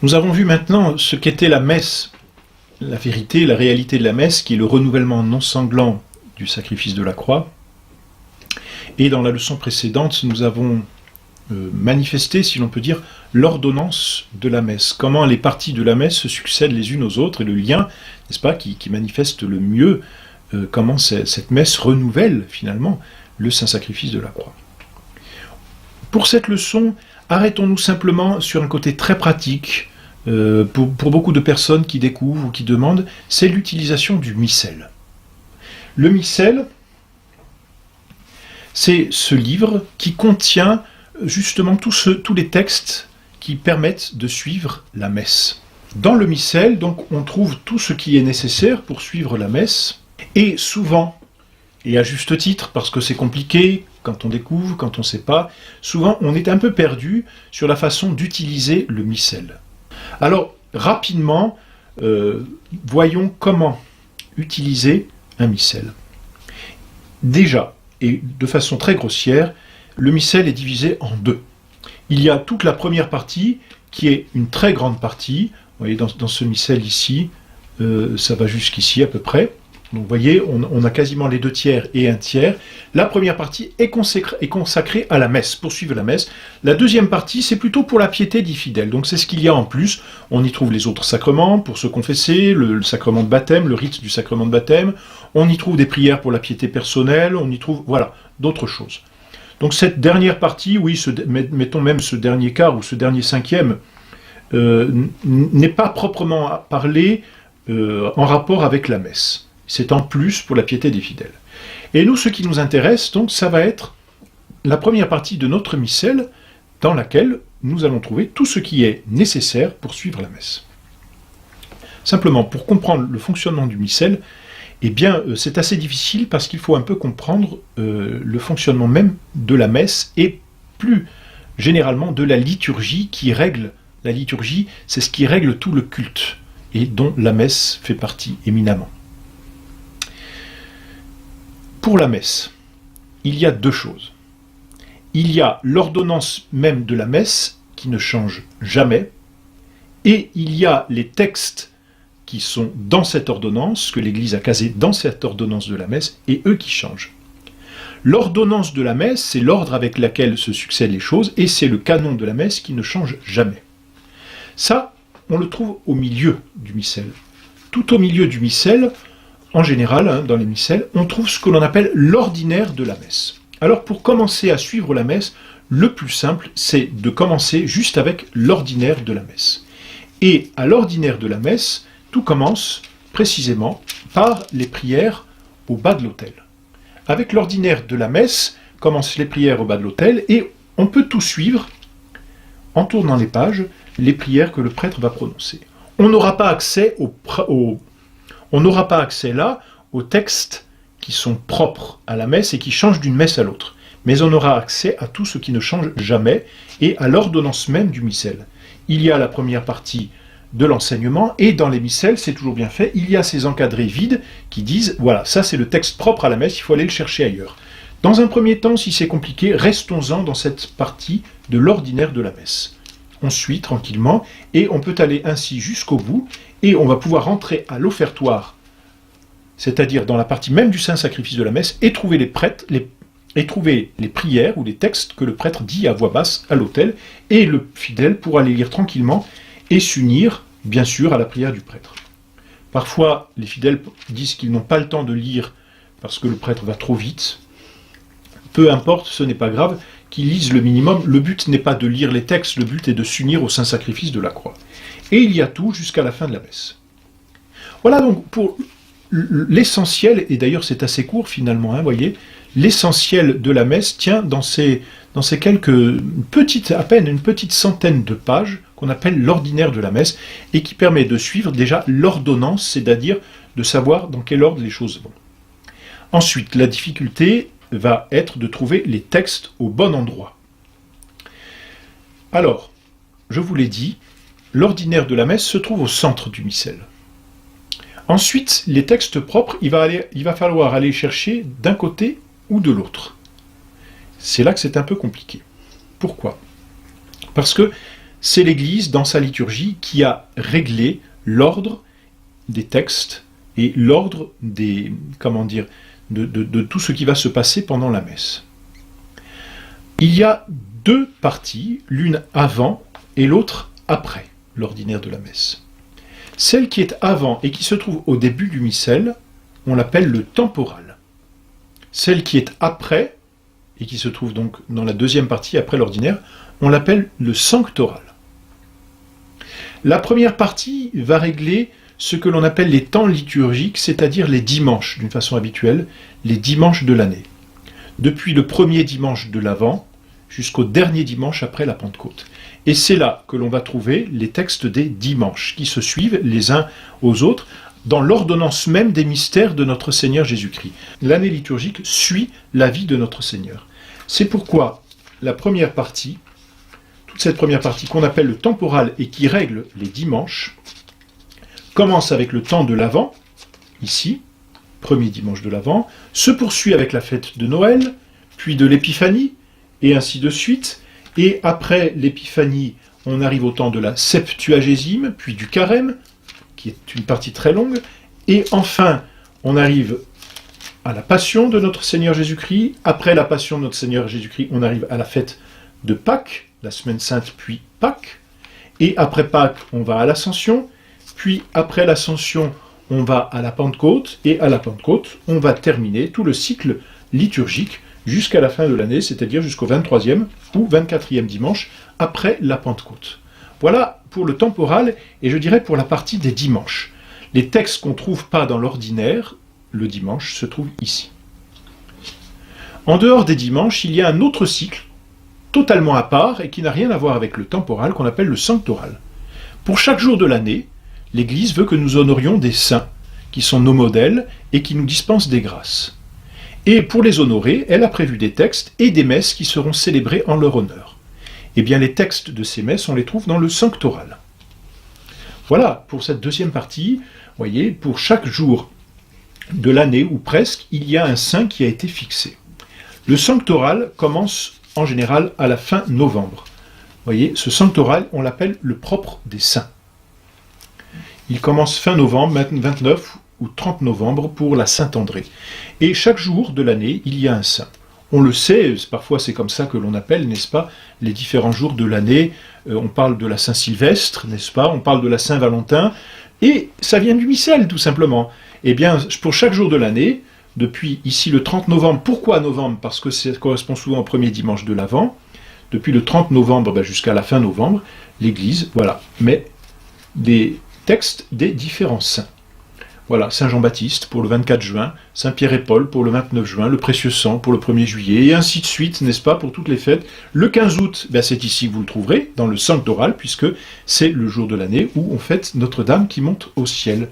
Nous avons vu maintenant ce qu'était la messe, la vérité, la réalité de la messe, qui est le renouvellement non sanglant du sacrifice de la croix. Et dans la leçon précédente, nous avons manifesté, si l'on peut dire, l'ordonnance de la messe. Comment les parties de la messe se succèdent les unes aux autres, et le lien, n'est-ce pas, qui manifeste le mieux comment cette messe renouvelle finalement le saint sacrifice de la croix. Pour cette leçon, arrêtons-nous simplement sur un côté très pratique, pour beaucoup de personnes qui découvrent ou qui demandent, c'est l'utilisation du missel. Le missel, c'est ce livre qui contient justement tous les textes qui permettent de suivre la messe. Dans le missel, donc, on trouve tout ce qui est nécessaire pour suivre la messe, et souvent, et à juste titre, parce que c'est compliqué, quand on découvre, quand on ne sait pas, souvent on est un peu perdu sur la façon d'utiliser le missel. Alors, rapidement, voyons comment utiliser un missel. Déjà, et de façon très grossière, le missel est divisé en deux. Il y a toute la première partie, qui est une très grande partie. Vous voyez, dans ce missel ici, ça va jusqu'ici à peu près. Donc vous voyez, on a quasiment les 2/3 et 1/3. La première partie est consacrée à la messe, pour suivre la messe. La deuxième partie, c'est plutôt pour la piété des fidèles. Donc c'est ce qu'il y a en plus. On y trouve les autres sacrements pour se confesser, le sacrement de baptême, le rite du sacrement de baptême. On y trouve des prières pour la piété personnelle, on y trouve, voilà, d'autres choses. Donc cette dernière partie, oui, mettons même ce dernier quart ou ce dernier cinquième, n'est pas proprement parlé en rapport avec la messe. C'est en plus pour la piété des fidèles. Et nous, ce qui nous intéresse, donc, ça va être la première partie de notre missel, dans laquelle nous allons trouver tout ce qui est nécessaire pour suivre la messe. Simplement, pour comprendre le fonctionnement du missel, eh bien, c'est assez difficile parce qu'il faut un peu comprendre le fonctionnement même de la messe et plus généralement de la liturgie qui règle. La liturgie, c'est ce qui règle tout le culte et dont la messe fait partie éminemment. Pour la messe, il y a deux choses. Il y a l'ordonnance même de la messe qui ne change jamais, et il y a les textes qui sont dans cette ordonnance, que l'Église a casé dans cette ordonnance de la messe, et eux qui changent. L'ordonnance de la messe, c'est l'ordre avec lequel se succèdent les choses, et c'est le canon de la messe qui ne change jamais. Ça, on le trouve au milieu du missel. Tout au milieu du missel, en général, dans les missels, on trouve ce que l'on appelle l'ordinaire de la messe. Alors pour commencer à suivre la messe, le plus simple, c'est de commencer juste avec l'ordinaire de la messe. Et à l'ordinaire de la messe, tout commence précisément par les prières au bas de l'autel. Avec l'ordinaire de la messe, commencent les prières au bas de l'autel et on peut tout suivre en tournant les pages, les prières que le prêtre va prononcer. On n'aura pas accès là aux textes qui sont propres à la messe et qui changent d'une messe à l'autre. Mais on aura accès à tout ce qui ne change jamais et à l'ordonnance même du missel. Il y a la première partie de l'enseignement et dans les missels, c'est toujours bien fait, il y a ces encadrés vides qui disent, voilà, ça c'est le texte propre à la messe, il faut aller le chercher ailleurs. Dans un premier temps, si c'est compliqué, restons-en dans cette partie de l'ordinaire de la messe. On suit tranquillement et on peut aller ainsi jusqu'au bout et on va pouvoir rentrer à l'offertoire, c'est-à-dire dans la partie même du saint sacrifice de la messe, et trouver trouver les prières ou les textes que le prêtre dit à voix basse à l'autel, et le fidèle pourra les lire tranquillement et s'unir, bien sûr, à la prière du prêtre. Parfois, les fidèles disent qu'ils n'ont pas le temps de lire parce que le prêtre va trop vite. Peu importe, ce n'est pas grave, qu'ils lisent le minimum. Le but n'est pas de lire les textes, le but est de s'unir au saint sacrifice de la croix. Et il y a tout jusqu'à la fin de la messe. Voilà donc pour l'essentiel, et d'ailleurs c'est assez court finalement, voyez, l'essentiel de la messe tient dans ces quelques à peine une petite centaine de pages qu'on appelle l'ordinaire de la messe et qui permet de suivre déjà l'ordonnance, c'est-à-dire de savoir dans quel ordre les choses vont. Ensuite, la difficulté va être de trouver les textes au bon endroit. Alors, je vous l'ai dit, l'ordinaire de la messe se trouve au centre du missel. Ensuite, les textes propres, il va falloir aller chercher d'un côté ou de l'autre. C'est là que c'est un peu compliqué. Pourquoi ? Parce que c'est l'Église, dans sa liturgie, qui a réglé l'ordre des textes et l'ordre des, de tout ce qui va se passer pendant la messe. Il y a deux parties, l'une avant et l'autre après l'ordinaire de la messe. Celle qui est avant et qui se trouve au début du missel, on l'appelle le temporal. Celle qui est après, et qui se trouve donc dans la deuxième partie après l'ordinaire, on l'appelle le sanctoral. La première partie va régler ce que l'on appelle les temps liturgiques, c'est-à-dire les dimanches, d'une façon habituelle, les dimanches de l'année. Depuis le premier dimanche de l'Avent jusqu'au dernier dimanche après la Pentecôte. Et c'est là que l'on va trouver les textes des dimanches, qui se suivent les uns aux autres, dans l'ordonnance même des mystères de notre Seigneur Jésus-Christ. L'année liturgique suit la vie de notre Seigneur. C'est pourquoi la première partie, toute cette première partie qu'on appelle le temporal et qui règle les dimanches, commence avec le temps de l'Avent, ici, premier dimanche de l'Avent, se poursuit avec la fête de Noël, puis de l'Épiphanie, et ainsi de suite. Et après l'Épiphanie, on arrive au temps de la Septuagésime, puis du Carême, qui est une partie très longue, et enfin, on arrive à la Passion de notre Seigneur Jésus-Christ. Après la Passion de notre Seigneur Jésus-Christ, on arrive à la fête de Pâques, la Semaine Sainte, puis Pâques. Et après Pâques, on va à l'Ascension, puis après l'Ascension, on va à la Pentecôte, et à la Pentecôte, on va terminer tout le cycle liturgique jusqu'à la fin de l'année, c'est-à-dire jusqu'au 23e ou 24e dimanche après la Pentecôte. Voilà pour le temporal, et je dirais pour la partie des dimanches. Les textes qu'on ne trouve pas dans l'ordinaire, le dimanche, se trouvent ici. En dehors des dimanches, il y a un autre cycle, totalement à part, et qui n'a rien à voir avec le temporal, qu'on appelle le sanctoral. Pour chaque jour de l'année, l'Église veut que nous honorions des saints, qui sont nos modèles, et qui nous dispensent des grâces. Et pour les honorer, elle a prévu des textes et des messes qui seront célébrés en leur honneur. Eh bien, les textes de ces messes, on les trouve dans le sanctoral. Voilà, pour cette deuxième partie, voyez, pour chaque jour de l'année, ou presque, il y a un saint qui a été fixé. Le sanctoral commence en général à la fin novembre. Voyez, ce sanctoral, on l'appelle le propre des saints. Il commence fin novembre, 29 ou 30 novembre pour la Saint-André. Et chaque jour de l'année, il y a un saint. On le sait, parfois c'est comme ça que l'on appelle, n'est-ce pas, les différents jours de l'année. On parle de la Saint-Sylvestre, n'est-ce pas, on parle de la Saint-Valentin, et ça vient du missel, tout simplement. Eh bien, pour chaque jour de l'année, depuis ici le 30 novembre, pourquoi novembre? Parce que ça correspond souvent au premier dimanche de l'Avent. Depuis le 30 novembre jusqu'à la fin novembre, l'Église, voilà, met des textes des différents saints. Voilà, Saint Jean-Baptiste pour le 24 juin, Saint Pierre et Paul pour le 29 juin, le Précieux Sang pour le 1er juillet, et ainsi de suite, n'est-ce pas, pour toutes les fêtes. Le 15 août, c'est ici que vous le trouverez, dans le sanctoral, puisque c'est le jour de l'année où on fête Notre-Dame qui monte au ciel.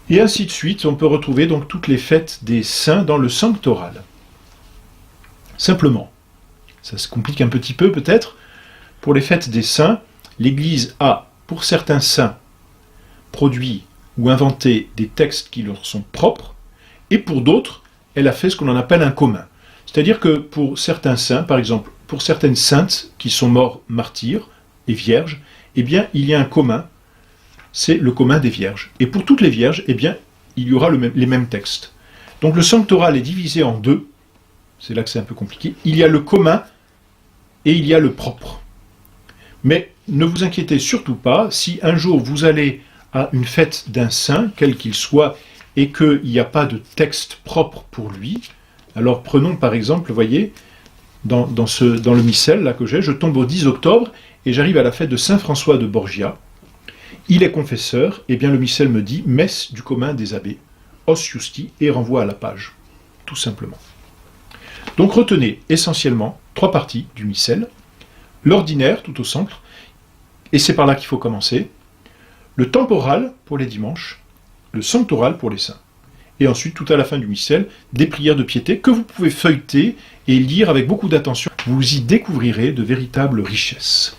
Et ainsi de suite, on peut retrouver donc toutes les fêtes des saints dans le sanctoral. Simplement, ça se complique un petit peu peut-être, pour les fêtes des saints, l'Église a, pour certains saints, produit ou inventé des textes qui leur sont propres, et pour d'autres, elle a fait ce que l'on appelle un commun. C'est-à-dire que pour certains saints, par exemple, pour certaines saintes qui sont morts martyrs et vierges, eh bien, il y a un commun, c'est le commun des vierges. Et pour toutes les vierges, eh bien, il y aura les mêmes textes. Donc le sanctoral est divisé en deux, c'est là que c'est un peu compliqué. Il y a le commun et il y a le propre. Mais ne vous inquiétez surtout pas, si un jour vous allez à une fête d'un saint, quel qu'il soit, et qu'il n'y a pas de texte propre pour lui, alors prenons par exemple, voyez, dans le missel là que j'ai, je tombe au 10 octobre et j'arrive à la fête de Saint François de Borgia. Il est confesseur, et bien le missel me dit messe du commun des abbés, os justi, et renvoie à la page, tout simplement. Donc retenez essentiellement 3 parties du missel, l'ordinaire tout au centre, et c'est par là qu'il faut commencer, le temporal pour les dimanches, le sanctoral pour les saints. Et ensuite, tout à la fin du missel, des prières de piété que vous pouvez feuilleter et lire avec beaucoup d'attention. Vous y découvrirez de véritables richesses.